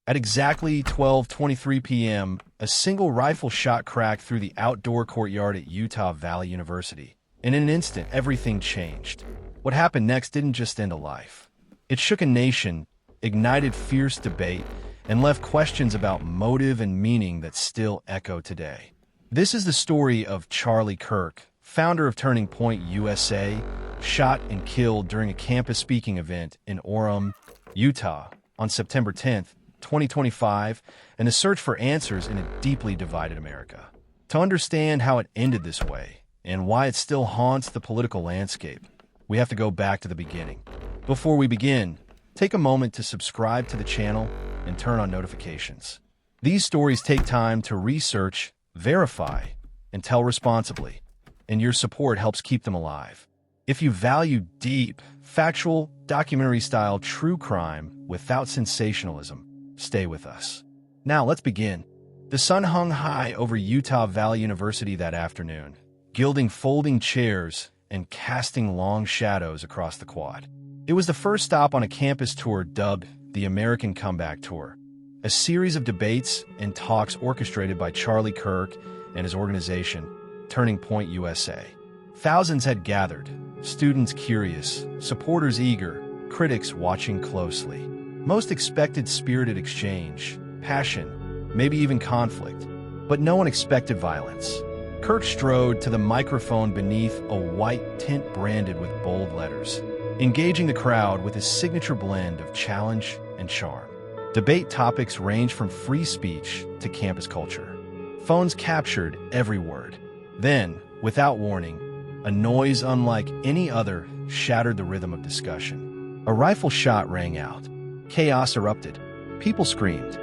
At exactly 12:23 p.m., a single rifle shot cracked through the outdoor courtyard at Utah Valley University. In an instant, everything changed. What happened next didn't just end a life. It shook a nation, ignited fierce debate, and left questions about motive and meaning that still echo today. This is the story of Charlie Kirk, founder of Turning Point USA, shot and killed during a campus speaking event in Orem, Utah, on September 10th, 2025, and the search for answers in a deeply divided America. To understand how it ended this way, and why it still haunts the political landscape, we have to go back to the beginning. Before we begin, take a moment to subscribe to the channel and turn on notifications. These stories take time to research, verify, and tell responsibly, and your support helps keep them alive. If you value deep, factual, documentary-style true crime without sensationalism, stay with us. Now, let's begin. The sun hung high over Utah Valley University that afternoon, gilding folding chairs and casting long shadows across the quad. It was the first stop on a campus tour dubbed the American Comeback Tour, a series of debates and talks orchestrated by Charlie Kirk and his organization, Turning Point USA. Thousands had gathered, students curious, supporters eager, critics watching closely. Most expected spirited exchange, passion, maybe even conflict, but no one expected violence. Kirk strode to the microphone beneath a white tent branded with bold letters, engaging the crowd with his signature blend of challenge and charm. Debate topics ranged from free speech to campus culture. Phones captured every word. Then, without warning, a noise unlike any other shattered the rhythm of discussion. A rifle shot rang out. Chaos erupted. People screamed.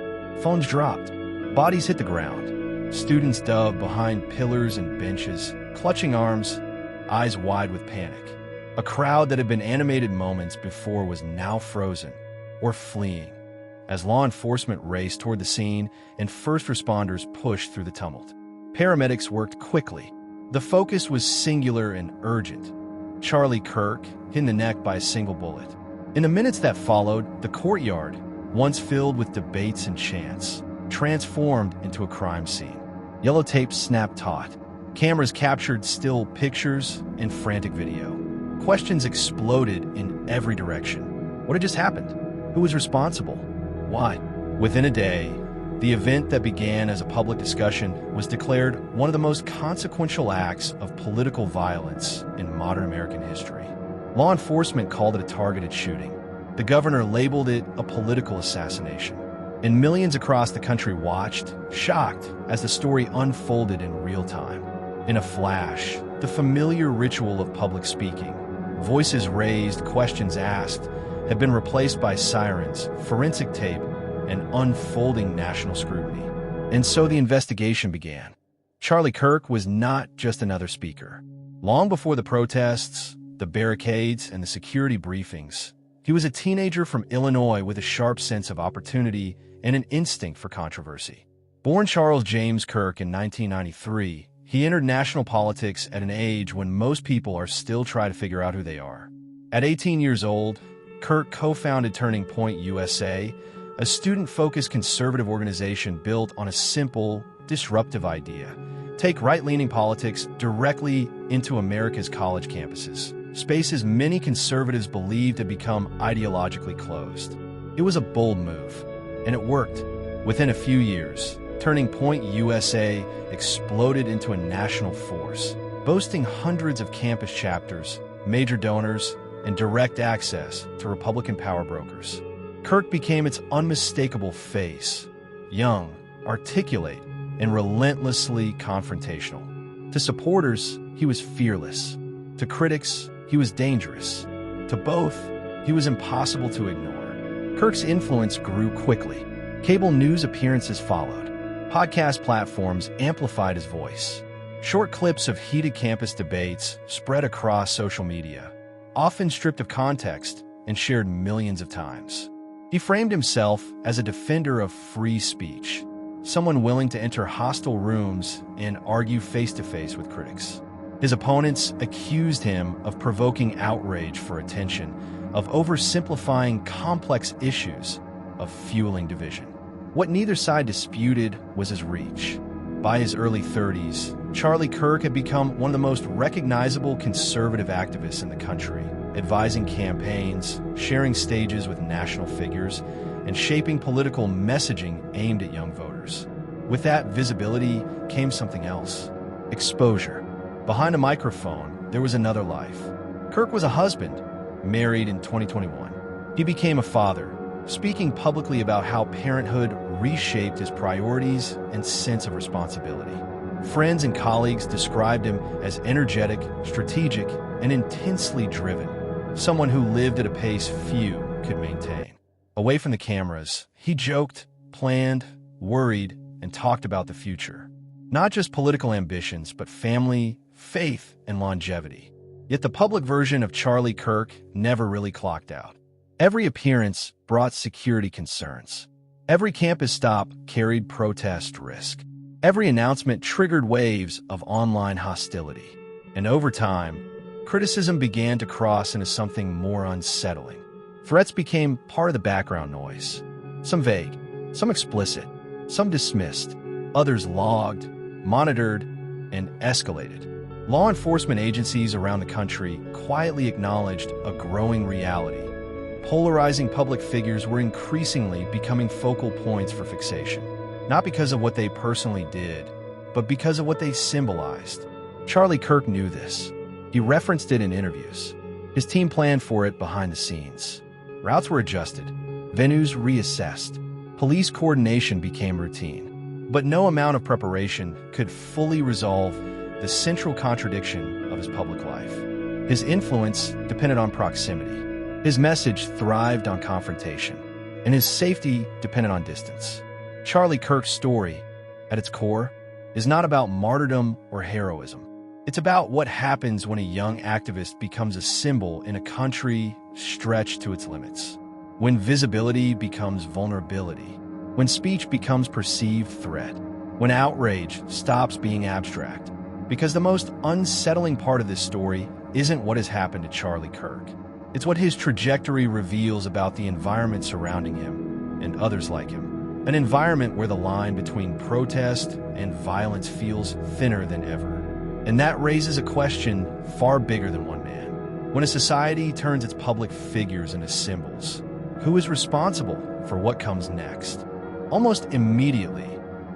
Phones dropped. Bodies hit the ground. Students dove behind pillars and benches, clutching arms, eyes wide with panic. A crowd that had been animated moments before was now frozen or fleeing, as law enforcement raced toward the scene and first responders pushed through the tumult. Paramedics worked quickly. The focus was singular and urgent. Charlie Kirk, hit in the neck by a single bullet. In the minutes that followed, the courtyard, once filled with debates and chants, transformed into a crime scene. Yellow tape snapped taut. Cameras captured still pictures and frantic video. Questions exploded in every direction. What had just happened? Who was responsible? Why? Within a day, the event that began as a public discussion was declared one of the most consequential acts of political violence in modern American history. Law enforcement called it a targeted shooting. The governor labeled it a political assassination. And millions across the country watched, shocked, as the story unfolded in real time. In a flash, the familiar ritual of public speaking, voices raised, questions asked, had been replaced by sirens, forensic tape, and unfolding national scrutiny. And so the investigation began. Charlie Kirk was not just another speaker. Long before the protests, the barricades, and the security briefings, he was a teenager from Illinois with a sharp sense of opportunity and an instinct for controversy. Born Charles James Kirk in 1993, he entered national politics at an age when most people are still trying to figure out who they are. At 18 years old, Kirk co-founded Turning Point USA, a student-focused conservative organization built on a simple, disruptive idea: take right-leaning politics directly into America's college campuses, spaces many conservatives believed had become ideologically closed. It was a bold move, and it worked. Within a few years, Turning Point USA exploded into a national force, boasting hundreds of campus chapters, major donors, and direct access to Republican power brokers. Kirk became its unmistakable face, young, articulate, and relentlessly confrontational. To supporters, he was fearless. To critics, he was dangerous. To both, he was impossible to ignore. Kirk's influence grew quickly. Cable news appearances followed. Podcast platforms amplified his voice. Short clips of heated campus debates spread across social media, often stripped of context and shared millions of times. He framed himself as a defender of free speech, someone willing to enter hostile rooms and argue face-to-face with critics. His opponents accused him of provoking outrage for attention, of oversimplifying complex issues, of fueling division. What neither side disputed was his reach. By his early 30s, Charlie Kirk had become one of the most recognizable conservative activists in the country, advising campaigns, sharing stages with national figures, and shaping political messaging aimed at young voters. With that visibility came something else: exposure. Behind a microphone, there was another life. Kirk was a husband, married in 2021. He became a father, speaking publicly about how parenthood reshaped his priorities and sense of responsibility. Friends and colleagues described him as energetic, strategic, and intensely driven, someone who lived at a pace few could maintain. Away from the cameras, he joked, planned, worried, and talked about the future. Not just political ambitions, but family, faith, and longevity. Yet the public version of Charlie Kirk never really clocked out. Every appearance brought security concerns. Every campus stop carried protest risk. Every announcement triggered waves of online hostility. And over time, criticism began to cross into something more unsettling. Threats became part of the background noise. Some vague, some explicit, some dismissed, others logged, monitored, and escalated. Law enforcement agencies around the country quietly acknowledged a growing reality. Polarizing public figures were increasingly becoming focal points for fixation, not because of what they personally did, but because of what they symbolized. Charlie Kirk knew this. He referenced it in interviews. His team planned for it behind the scenes. Routes were adjusted, venues reassessed, police coordination became routine. But no amount of preparation could fully resolve the central contradiction of his public life. His influence depended on proximity. His message thrived on confrontation, and his safety depended on distance. Charlie Kirk's story, at its core, is not about martyrdom or heroism. It's about what happens when a young activist becomes a symbol in a country stretched to its limits. When visibility becomes vulnerability. When speech becomes perceived threat. When outrage stops being abstract. Because the most unsettling part of this story isn't what has happened to Charlie Kirk. It's what his trajectory reveals about the environment surrounding him and others like him. An environment where the line between protest and violence feels thinner than ever. And that raises a question far bigger than one man. When a society turns its public figures into symbols, who is responsible for what comes next? Almost immediately,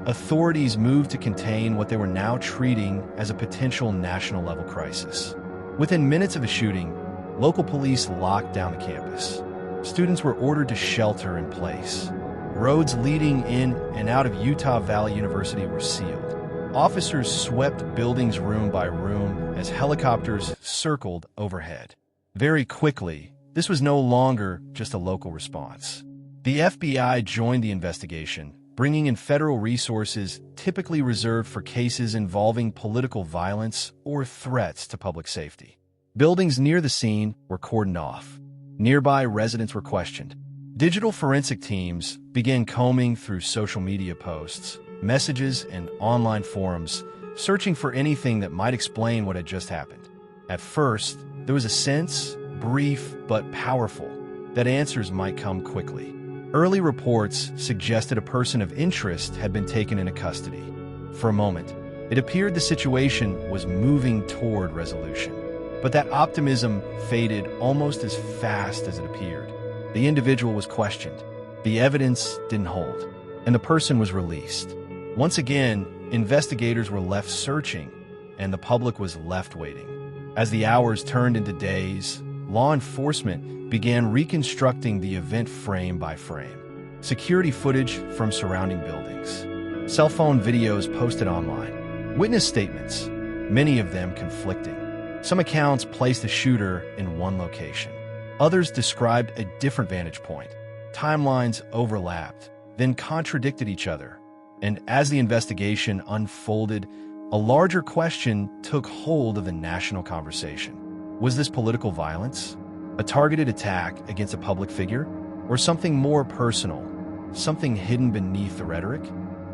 authorities moved to contain what they were now treating as a potential national-level crisis. Within minutes of the shooting, local police locked down the campus. Students were ordered to shelter in place. Roads leading in and out of Utah Valley University were sealed. Officers swept buildings room by room as helicopters circled overhead. Very quickly, this was no longer just a local response. The FBI joined the investigation, bringing in federal resources typically reserved for cases involving political violence or threats to public safety. Buildings near the scene were cordoned off. Nearby residents were questioned. Digital forensic teams began combing through social media posts, messages, and online forums, searching for anything that might explain what had just happened. At first, there was a sense, brief but powerful, that answers might come quickly. Early reports suggested a person of interest had been taken into custody. For a moment, it appeared the situation was moving toward resolution. But that optimism faded almost as fast as it appeared. The individual was questioned, the evidence didn't hold, and the person was released. Once again, investigators were left searching, and the public was left waiting. As the hours turned into days, law enforcement began reconstructing the event frame by frame. Security footage from surrounding buildings, cell phone videos posted online, witness statements, many of them conflicting. Some accounts placed the shooter in one location. Others described a different vantage point. Timelines overlapped, then contradicted each other. And as the investigation unfolded, a larger question took hold of the national conversation. Was this political violence? A targeted attack against a public figure? Or something more personal? Something hidden beneath the rhetoric?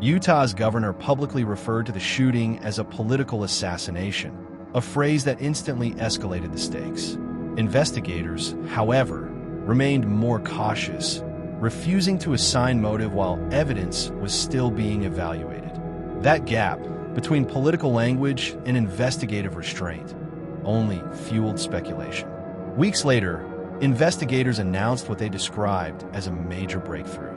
Utah's governor publicly referred to the shooting as a political assassination, a phrase that instantly escalated the stakes. Investigators, however, remained more cautious, refusing to assign motive while evidence was still being evaluated. That gap between political language and investigative restraint only fueled speculation. Weeks later, investigators announced what they described as a major breakthrough.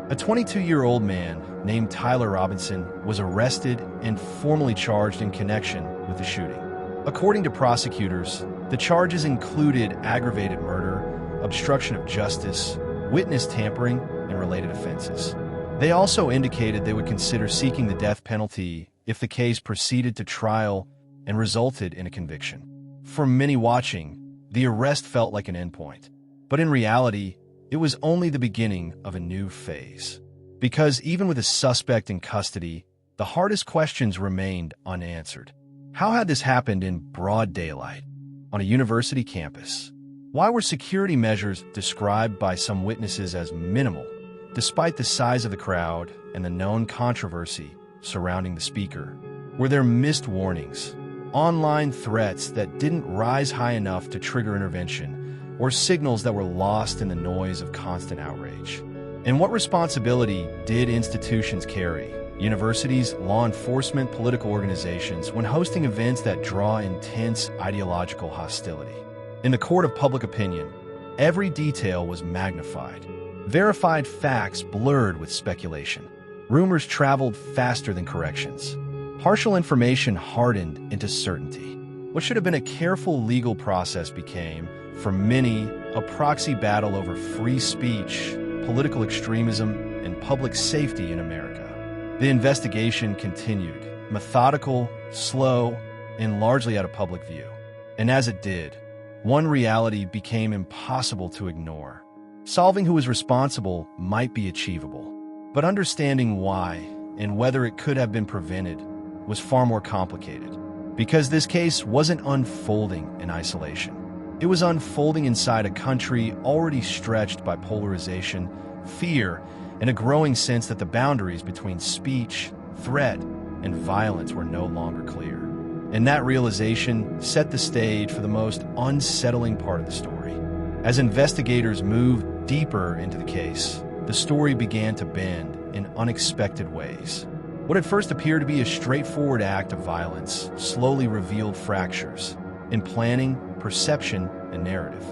A 22-year-old man named Tyler Robinson was arrested and formally charged in connection with the shooting. According to prosecutors, the charges included aggravated murder, obstruction of justice, witness tampering, and related offenses. They also indicated they would consider seeking the death penalty if the case proceeded to trial and resulted in a conviction. For many watching, the arrest felt like an endpoint. But in reality, it was only the beginning of a new phase. Because even with a suspect in custody, the hardest questions remained unanswered. How had this happened in broad daylight, on a university campus? Why were security measures described by some witnesses as minimal, despite the size of the crowd and the known controversy surrounding the speaker? Were there missed warnings, online threats that didn't rise high enough to trigger intervention, or signals that were lost in the noise of constant outrage? And what responsibility did institutions carry, universities, law enforcement, political organizations, when hosting events that draw intense ideological hostility? In the court of public opinion, every detail was magnified. Verified facts blurred with speculation. Rumors traveled faster than corrections. Partial information hardened into certainty. What should have been a careful legal process became, for many, a proxy battle over free speech, political extremism, and public safety in America. The investigation continued, methodical, slow, and largely out of public view. And as it did, one reality became impossible to ignore. Solving who was responsible might be achievable, but understanding why and whether it could have been prevented was far more complicated. Because this case wasn't unfolding in isolation. It was unfolding inside a country already stretched by polarization, fear, and a growing sense that the boundaries between speech, threat, and violence were no longer clear. And that realization set the stage for the most unsettling part of the story. As investigators moved deeper into the case, the story began to bend in unexpected ways. What at first appeared to be a straightforward act of violence slowly revealed fractures in planning, perception, and narrative.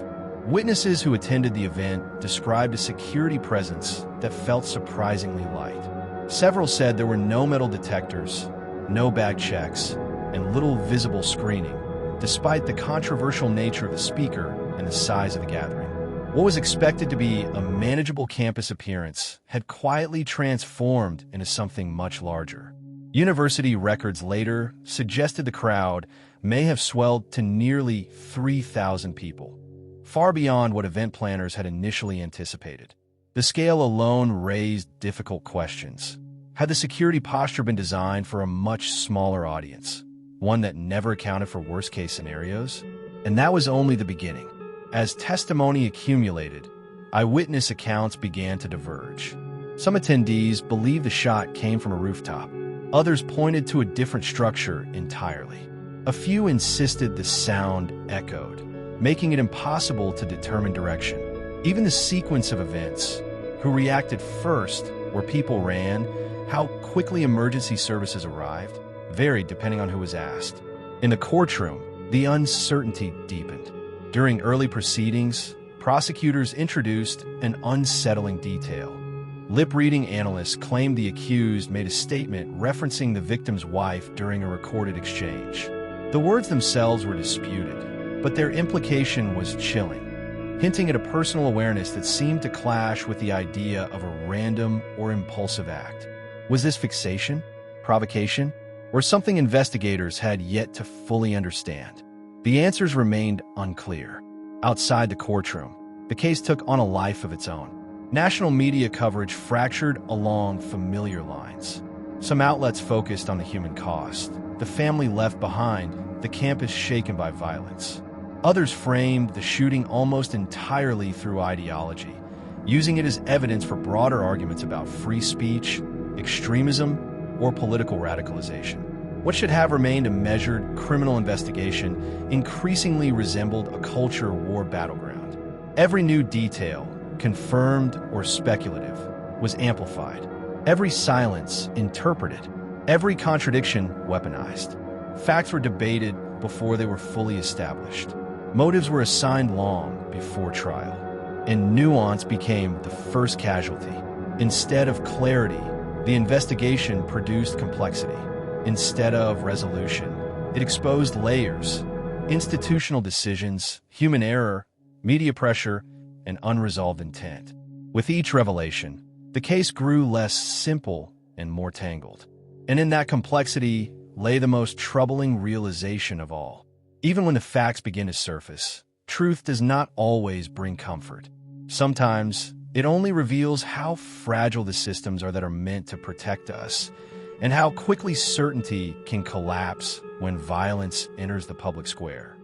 Witnesses who attended the event described a security presence that felt surprisingly light. Several said there were no metal detectors, no bag checks, and little visible screening, despite the controversial nature of the speaker and the size of the gathering. What was expected to be a manageable campus appearance had quietly transformed into something much larger. University records later suggested the crowd may have swelled to nearly 3,000 people, far beyond what event planners had initially anticipated. The scale alone raised difficult questions. Had the security posture been designed for a much smaller audience, one that never accounted for worst-case scenarios? And that was only the beginning. As testimony accumulated, eyewitness accounts began to diverge. Some attendees believed the shot came from a rooftop. Others pointed to a different structure entirely. A few insisted the sound echoed, making it impossible to determine direction. Even the sequence of events, who reacted first, where people ran, how quickly emergency services arrived, varied depending on who was asked. In the courtroom, the uncertainty deepened. During early proceedings, prosecutors introduced an unsettling detail. Lip-reading analysts claimed the accused made a statement referencing the victim's wife during a recorded exchange. The words themselves were disputed, but their implication was chilling, hinting at a personal awareness that seemed to clash with the idea of a random or impulsive act. Was this fixation, provocation, or something investigators had yet to fully understand? The answers remained unclear. Outside the courtroom, the case took on a life of its own. National media coverage fractured along familiar lines. Some outlets focused on the human cost, the family left behind, the campus shaken by violence. Others framed the shooting almost entirely through ideology, using it as evidence for broader arguments about free speech, extremism, or political radicalization. What should have remained a measured criminal investigation increasingly resembled a culture war battleground. Every new detail, confirmed or speculative, was amplified. Every silence interpreted, every contradiction weaponized. Facts were debated before they were fully established. Motives were assigned long before trial, and nuance became the first casualty. Instead of clarity, the investigation produced complexity. Instead of resolution, it exposed layers, institutional decisions, human error, media pressure, and unresolved intent. With each revelation, the case grew less simple and more tangled. And in that complexity lay the most troubling realization of all. Even when the facts begin to surface, truth does not always bring comfort. Sometimes, it only reveals how fragile the systems are that are meant to protect us, and how quickly certainty can collapse when violence enters the public square.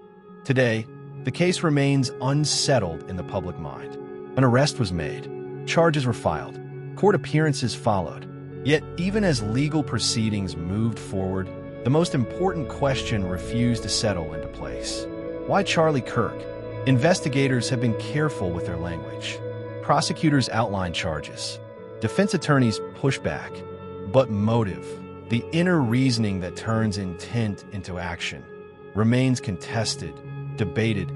Today, the case remains unsettled in the public mind. An arrest was made, charges were filed, court appearances followed. Yet, even as legal proceedings moved forward, the most important question refused to settle into place. Why Charlie Kirk? Investigators have been careful with their language. Prosecutors outline charges. Defense attorneys push back. But motive, the inner reasoning that turns intent into action, remains contested, debated,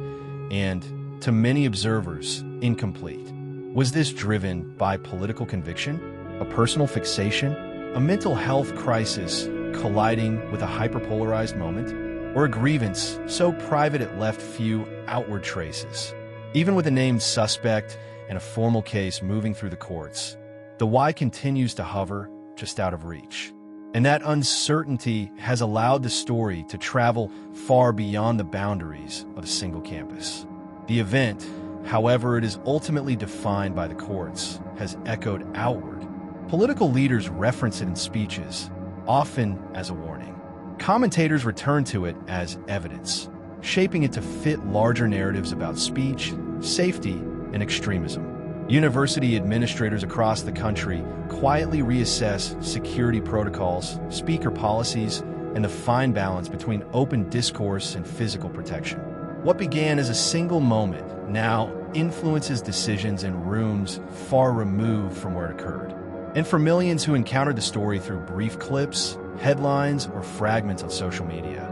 and, to many observers, incomplete. Was this driven by political conviction, a personal fixation, a mental health crisis colliding with a hyperpolarized moment, or a grievance so private it left few outward traces? Even with a named suspect and a formal case moving through the courts, the why continues to hover just out of reach. And that uncertainty has allowed the story to travel far beyond the boundaries of a single campus. The event, however it is ultimately defined by the courts, has echoed outward. Political leaders reference it in speeches, often as a warning. Commentators return to it as evidence, shaping it to fit larger narratives about speech, safety, and extremism. University administrators across the country quietly reassess security protocols, speaker policies, and the fine balance between open discourse and physical protection. What began as a single moment now influences decisions in rooms far removed from where it occurred. And for millions who encountered the story through brief clips, headlines, or fragments on social media,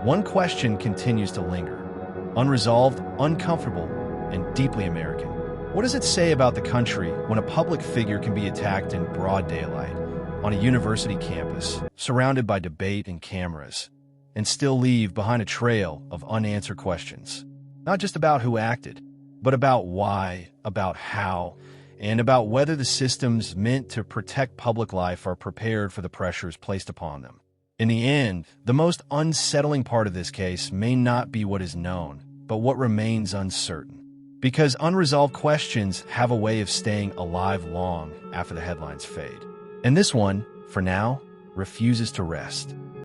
one question continues to linger: unresolved, uncomfortable, and deeply American. What does it say about the country when a public figure can be attacked in broad daylight on a university campus, surrounded by debate and cameras, and still leave behind a trail of unanswered questions? Not just about who acted, but about why, about how, and about whether the systems meant to protect public life are prepared for the pressures placed upon them. In the end, the most unsettling part of this case may not be what is known, but what remains uncertain. Because unresolved questions have a way of staying alive long after the headlines fade. And this one, for now, refuses to rest.